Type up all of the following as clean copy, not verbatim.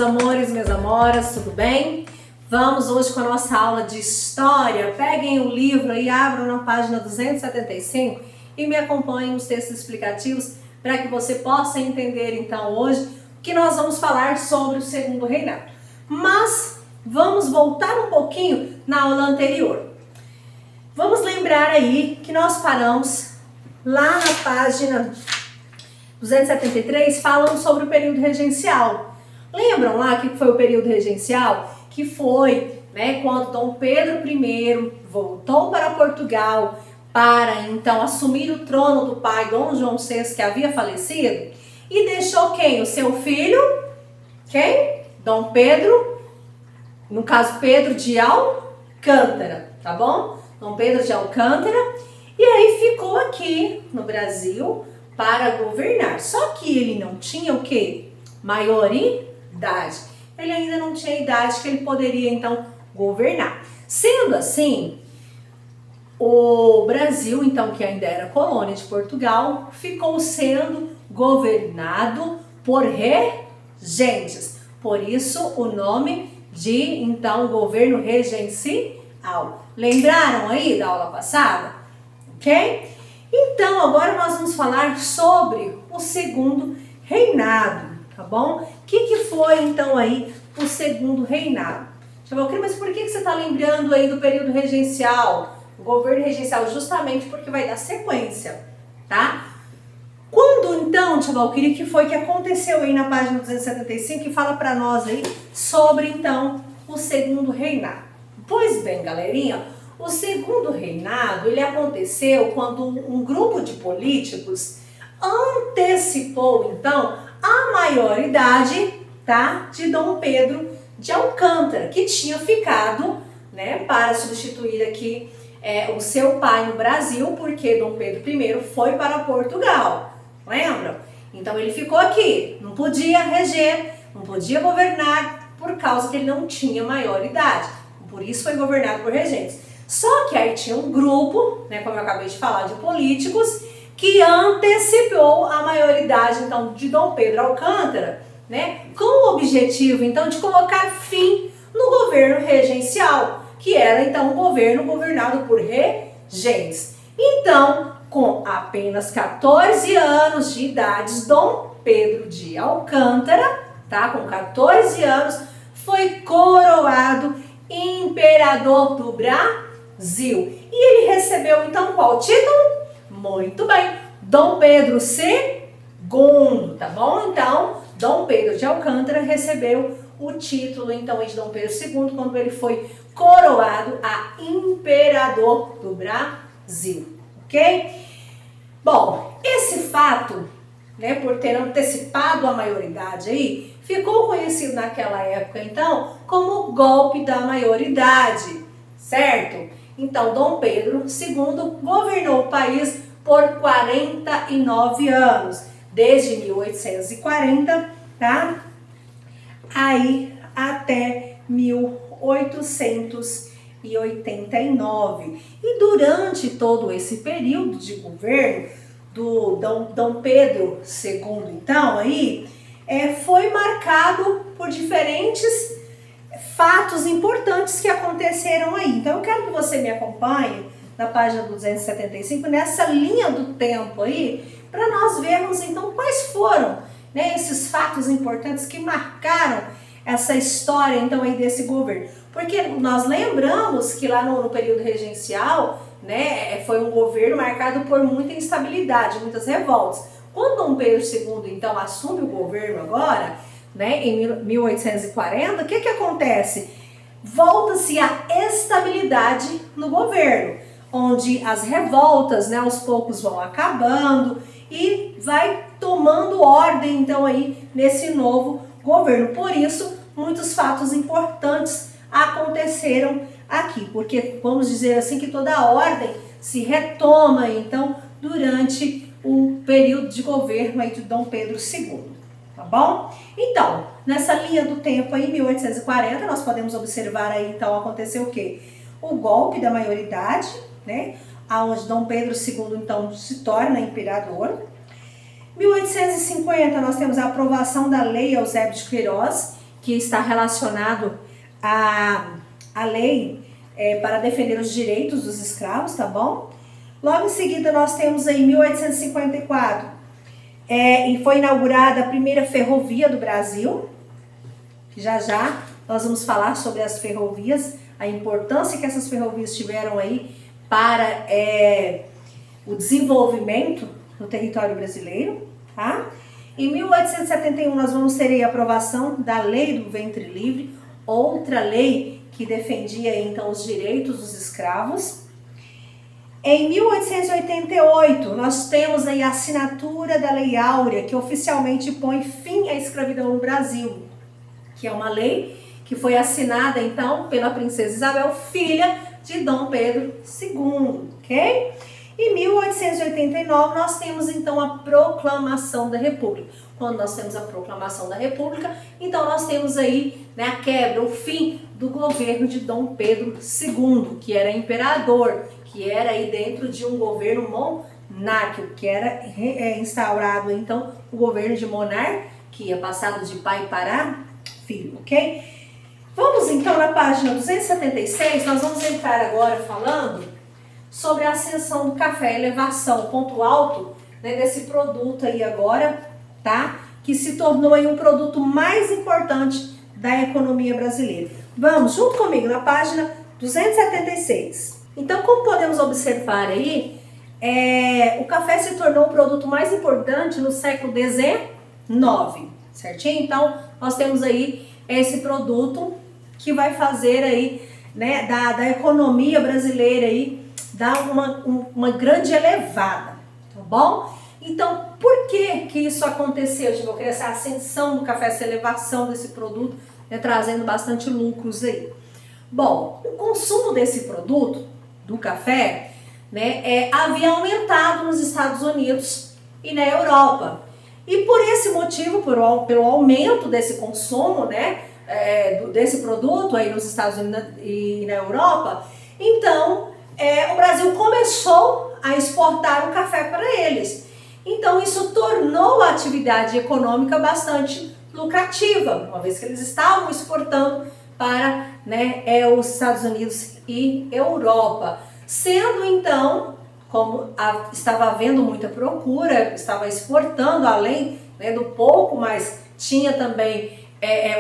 amores, minhas amoras, tudo bem? Vamos hoje com a nossa aula de História. Peguem o livro e abram na página 275 e me acompanhem nos textos explicativos para que você possa entender então hoje que nós vamos falar sobre o Segundo Reinado. Mas vamos voltar um pouquinho na aula anterior. Vamos lembrar aí que nós paramos lá na página 273 falando sobre o período regencial. Lembram lá que foi o período regencial? Que foi, quando Dom Pedro I voltou para Portugal para então assumir o trono do pai Dom João VI, que havia falecido, e deixou quem? O seu filho, quem? Dom Pedro, no caso Pedro de Alcântara, tá bom? Dom Pedro de Alcântara, e aí ficou aqui no Brasil para governar. Só que ele não tinha o quê? Maioridade. Ele ainda não tinha idade que ele poderia então governar. Sendo assim, o Brasil, então, que ainda era colônia de Portugal, ficou sendo governado por regentes. Por isso o nome de então governo regencial. Lembraram aí da aula passada? Ok? Então agora nós vamos falar sobre o Segundo Reinado. Tá bom? O que foi então aí o Segundo Reinado? Mas por que você está lembrando aí do período regencial, o governo regencial? Justamente porque vai dar sequência, tá? Quando então, Tchavalquiri, que foi que aconteceu aí na página 275 que fala para nós aí sobre então o Segundo Reinado? Pois bem, galerinha, o Segundo Reinado, ele aconteceu quando um grupo de políticos antecipou então a maioridade, tá, de Dom Pedro de Alcântara, que tinha ficado, para substituir aqui o seu pai no Brasil, porque Dom Pedro I foi para Portugal, lembram? Então ele ficou aqui, não podia reger, não podia governar, por causa que ele não tinha maioridade, por isso foi governado por regentes. Só que aí tinha um grupo, como eu acabei de falar, de políticos, que antecipou a maioridade então de Dom Pedro Alcântara, com o objetivo então de colocar fim no governo regencial, que era então um governo governado por regentes. Então, com apenas 14 anos de idade, Dom Pedro de Alcântara, com 14 anos, foi coroado imperador do Brasil. E ele recebeu então qual título? Muito bem, Dom Pedro II, tá bom? Então, Dom Pedro de Alcântara recebeu o título então de Dom Pedro II quando ele foi coroado a imperador do Brasil, ok? Bom, esse fato, por ter antecipado a maioridade aí, ficou conhecido naquela época então como golpe da maioridade, certo? Então, Dom Pedro II governou o país por 49 anos, desde 1840, tá? Aí até 1889. E durante todo esse período de governo do Dom Pedro II, então, aí, foi marcado por diferentes fatos importantes que aconteceram aí. Então, eu quero que você me acompanhe na página 275, nessa linha do tempo aí, para nós vermos então quais foram esses fatos importantes que marcaram essa história então aí desse governo. Porque nós lembramos que lá no período regencial, foi um governo marcado por muita instabilidade, muitas revoltas. Quando Dom Pedro II então assume o governo agora, em 1840, o que acontece? Volta-se a estabilidade no governo, onde as revoltas, aos poucos vão acabando e vai tomando ordem, então, aí, nesse novo governo. Por isso, muitos fatos importantes aconteceram aqui, porque, vamos dizer assim, que toda a ordem se retoma, então, durante o período de governo aí de Dom Pedro II, tá bom? Então, nessa linha do tempo aí, 1840, nós podemos observar aí, então, aconteceu o quê? O golpe da maioridade, onde Dom Pedro II, então, se torna imperador. 1850, nós temos a aprovação da Lei Eusébio de Queiroz, que está relacionado à lei para defender os direitos dos escravos, tá bom? Logo em seguida nós temos aí 1854, e foi inaugurada a primeira ferrovia do Brasil. Já já nós vamos falar sobre as ferrovias, a importância que essas ferrovias tiveram aí para o desenvolvimento no território brasileiro, tá? Em 1871 nós vamos ter aí a aprovação da Lei do Ventre Livre, outra lei que defendia então os direitos dos escravos. Em 1888 nós temos aí a assinatura da Lei Áurea, que oficialmente põe fim à escravidão no Brasil, que é uma lei que foi assinada então pela princesa Isabel, filha de Dom Pedro II, ok? Em 1889 nós temos então a Proclamação da República. Quando nós temos a Proclamação da República, então nós temos aí, né, a quebra, o fim do governo de Dom Pedro II, que era imperador, que era aí dentro de um governo monárquico, que era instaurado então o governo de monarquia, passado de pai para filho, ok? Vamos então na página 276, nós vamos entrar agora falando sobre a ascensão do café, elevação, ponto alto, né, desse produto aí agora, tá? Que se tornou aí um produto mais importante da economia brasileira. Vamos, junto comigo, na página 276. Então, como podemos observar aí, o café se tornou o produto mais importante no século XIX, certinho? Então, nós temos aí esse produto que vai fazer aí, né, da economia brasileira aí, dar uma grande elevada, tá bom? Então, por que isso aconteceu? Tipo, essa ascensão do café, essa elevação desse produto, né, trazendo bastante lucros aí. Bom, o consumo desse produto, do café, né, havia aumentado nos Estados Unidos e na Europa. E por esse motivo, pelo aumento desse consumo, né, desse produto aí nos Estados Unidos e na Europa, então o Brasil começou a exportar o café para eles. Então isso tornou a atividade econômica bastante lucrativa, uma vez que eles estavam exportando para, né, os Estados Unidos e Europa. Sendo então, como estava havendo muita procura, estava exportando além, né, do pouco, mas tinha também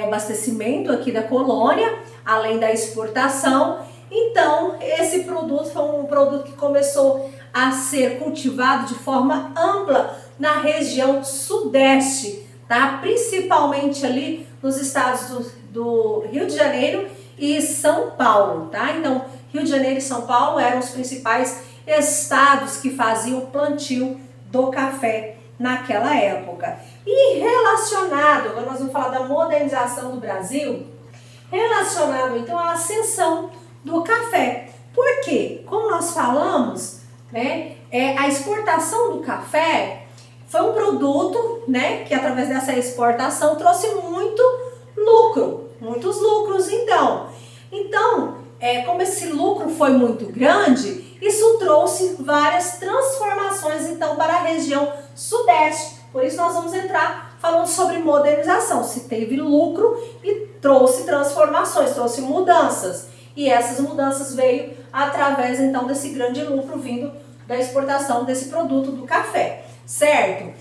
o abastecimento aqui da colônia, além da exportação. Então, esse produto foi um produto que começou a ser cultivado de forma ampla na região sudeste, tá? Principalmente ali nos estados do Rio de Janeiro e São Paulo, tá? Então, Rio de Janeiro e São Paulo eram os principais estados que faziam o plantio do café naquela época. E relacionado, agora nós vamos falar da modernização do Brasil, relacionado então à ascensão do café. Por quê? Como nós falamos, né, a exportação do café foi um produto, né, que através dessa exportação trouxe muitos lucros então. Então, como esse lucro foi muito grande, isso trouxe várias transformações então para a região sudeste. Por isso nós vamos entrar falando sobre modernização. Se teve lucro e trouxe transformações, trouxe mudanças. E essas mudanças veio através então desse grande lucro vindo da exportação desse produto do café, certo?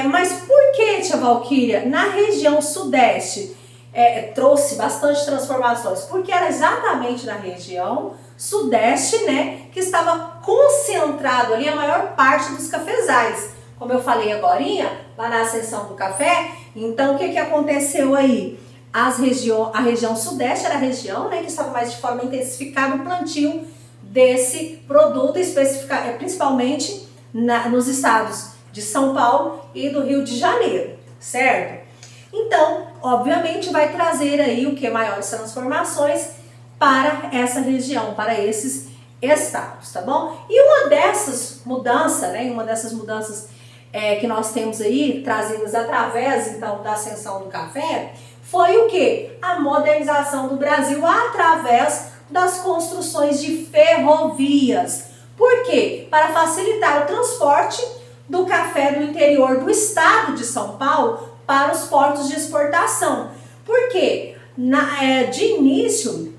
Mas por que, tia Valquíria, na região sudeste trouxe bastante transformações? Porque era exatamente na região sudeste, né, que estava concentrado ali a maior parte dos cafezais. Como eu falei agorinha, lá na ascensão do café, então o que aconteceu aí? A região sudeste era a região, né, que estava mais de forma intensificada o plantio desse produto, principalmente nos estados de São Paulo e do Rio de Janeiro, certo? Então, obviamente, vai trazer aí o que? Maiores transformações para essa região, para esses estados, tá bom? E uma dessas mudanças, que nós temos aí, trazidas através, então, da ascensão do café, foi o que? A modernização do Brasil através das construções de ferrovias. Por quê? Para facilitar o transporte do café do interior do estado de São Paulo para os portos de exportação. Por quê? De início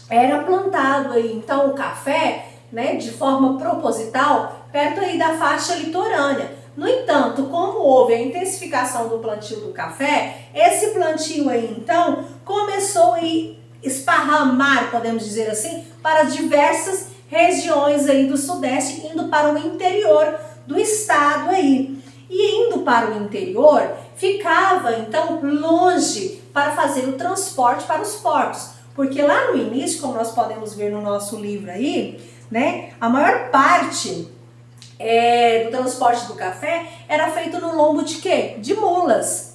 era plantado aí então o café, né, de forma proposital perto aí da faixa litorânea. No entanto, como houve a intensificação do plantio do café, esse plantio aí então começou a esparramar, podemos dizer assim, para diversas regiões aí do Sudeste, indo para o interior do estado aí. E indo para o interior, ficava então longe para fazer o transporte para os portos. Porque lá no início, como nós podemos ver no nosso livro aí, né, a maior parte do transporte do café era feito no lombo de quê? De mulas.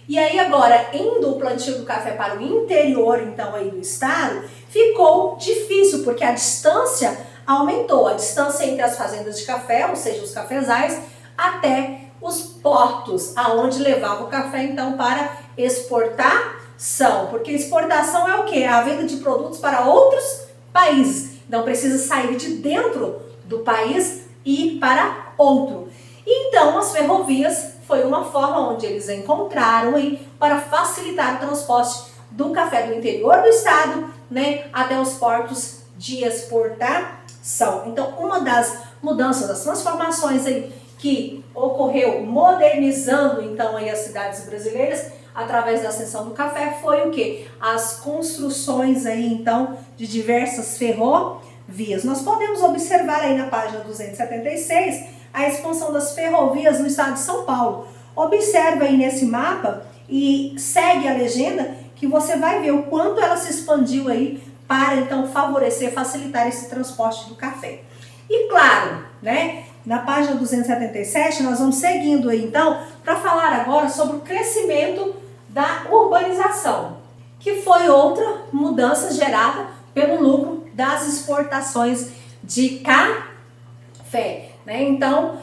E aí agora, indo o plantio do café para o interior, então, aí do estado, ficou difícil, porque a distância aumentou. A distância entre as fazendas de café, ou seja, os cafezais, até os portos, aonde levava o café, então, para exportação. Porque exportação é o quê? A venda de produtos para outros países. Então, precisa sair de dentro do país e ir para outro. Então, as ferrovias foi uma forma onde eles encontraram aí para facilitar o transporte do café do interior do estado, né, até os portos de exportação. Então, uma das mudanças, das transformações aí que ocorreu modernizando então aí as cidades brasileiras através da ascensão do café foi o que? As construções aí então de diversas ferrovias. Nós podemos observar aí na página 276 a expansão das ferrovias no estado de São Paulo. Observa aí nesse mapa e segue a legenda que você vai ver o quanto ela se expandiu aí para então favorecer, facilitar esse transporte do café. E claro, né, na página 277 nós vamos seguindo aí então para falar agora sobre o crescimento da urbanização, que foi outra mudança gerada pelo lucro das exportações de café. Né? Então,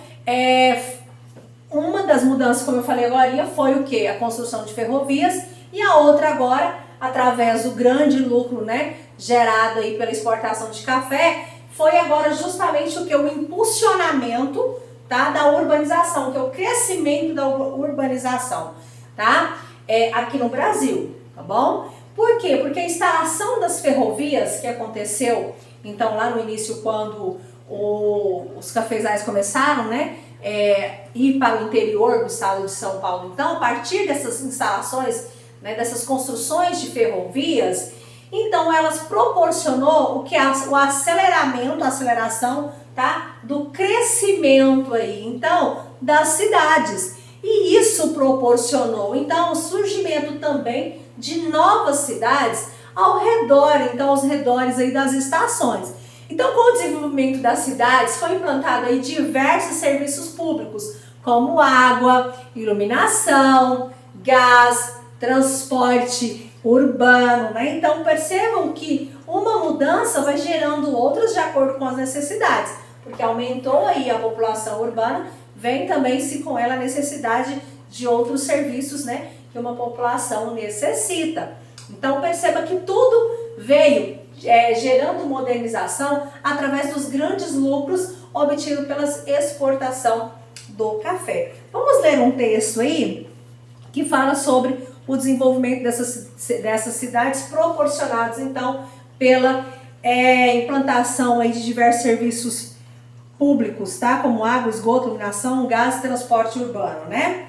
uma das mudanças, como eu falei agora, foi o que? A construção de ferrovias, e a outra agora, através do grande lucro, né, gerado aí pela exportação de café, foi agora justamente o que? O impulsionamento, tá, da urbanização, que é o crescimento da urbanização, tá? Aqui no Brasil, tá bom? Por quê? Porque a instalação das ferrovias que aconteceu, então, lá no início, quando os cafezais começaram, né, ir para o interior do estado de São Paulo. Então, a partir dessas instalações, né, dessas construções de ferrovias, então elas proporcionou o que o aceleramento, a aceleração, tá, do crescimento aí, então, das cidades. E isso proporcionou, então, o surgimento também de novas cidades ao redor, então, aos redores aí das estações. Então, com o desenvolvimento das cidades, foi implantado aí diversos serviços públicos, como água, iluminação, gás, transporte urbano, né? Então, percebam que uma mudança vai gerando outras de acordo com as necessidades, porque aumentou aí a população urbana, vem também se com ela a necessidade de outros serviços, né, que uma população necessita. Então, perceba que tudo veio gerando modernização através dos grandes lucros obtidos pela exportação do café. Vamos ler um texto aí que fala sobre o desenvolvimento dessas cidades proporcionados então pela implantação aí de diversos serviços públicos, tá? Como água, esgoto, iluminação, gás e transporte urbano, né?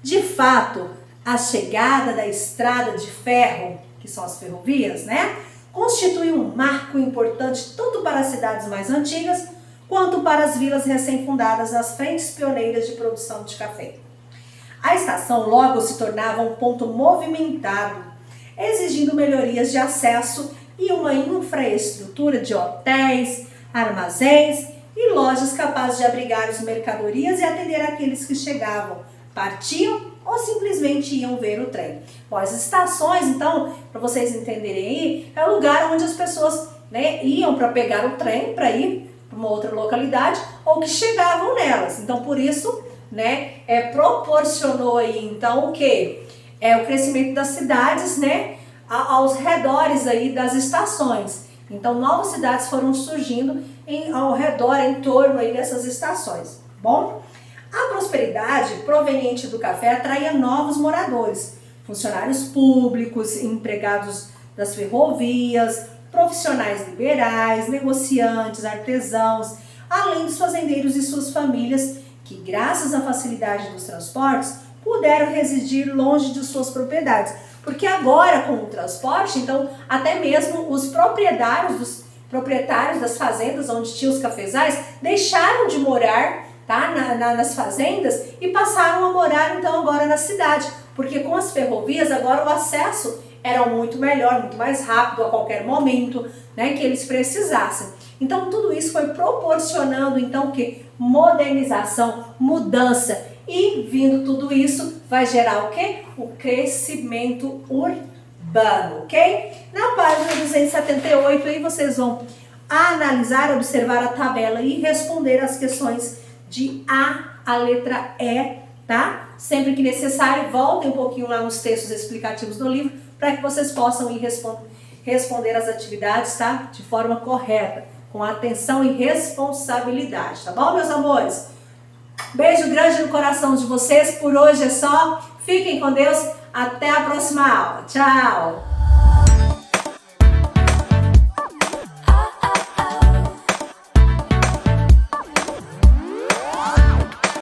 De fato, a chegada da estrada de ferro, que são as ferrovias, né, constitui um marco importante tanto para as cidades mais antigas quanto para as vilas recém-fundadas nas frentes pioneiras de produção de café. A estação logo se tornava um ponto movimentado, exigindo melhorias de acesso e uma infraestrutura de hotéis, armazéns e lojas capazes de abrigar as mercadorias e atender aqueles que chegavam, partiam ou simplesmente iam ver o trem. Bom, as estações, então, para vocês entenderem aí, é o lugar onde as pessoas, né, iam para pegar o trem para ir para uma outra localidade ou que chegavam nelas. Então, por isso, né, proporcionou aí, então, o quê? O crescimento das cidades, né, aos redores aí das estações. Então, novas cidades foram surgindo ao redor, em torno aí dessas estações. Bom, a prosperidade proveniente do café atraía novos moradores, funcionários públicos, empregados das ferrovias, profissionais liberais, negociantes, artesãos, além dos fazendeiros e suas famílias, que graças à facilidade dos transportes, puderam residir longe de suas propriedades. Porque agora, com o transporte, então, até mesmo os proprietários das fazendas onde tinham os cafezais deixaram de morar, tá, nas fazendas e passaram a morar, então, agora na cidade. Porque com as ferrovias, agora o acesso era muito melhor, muito mais rápido a qualquer momento, né, que eles precisassem. Então, tudo isso foi proporcionando, então, que modernização, mudança, e vindo tudo isso, vai gerar o quê? O crescimento urbano, ok? Na página 278, aí vocês vão analisar, observar a tabela e responder as questões de A à letra E, tá? Sempre que necessário, voltem um pouquinho lá nos textos explicativos do livro, para que vocês possam ir responder as atividades, tá? De forma correta, com atenção e responsabilidade, tá bom, meus amores? Beijo grande no coração de vocês, por hoje é só. Fiquem com Deus, até a próxima aula. Tchau!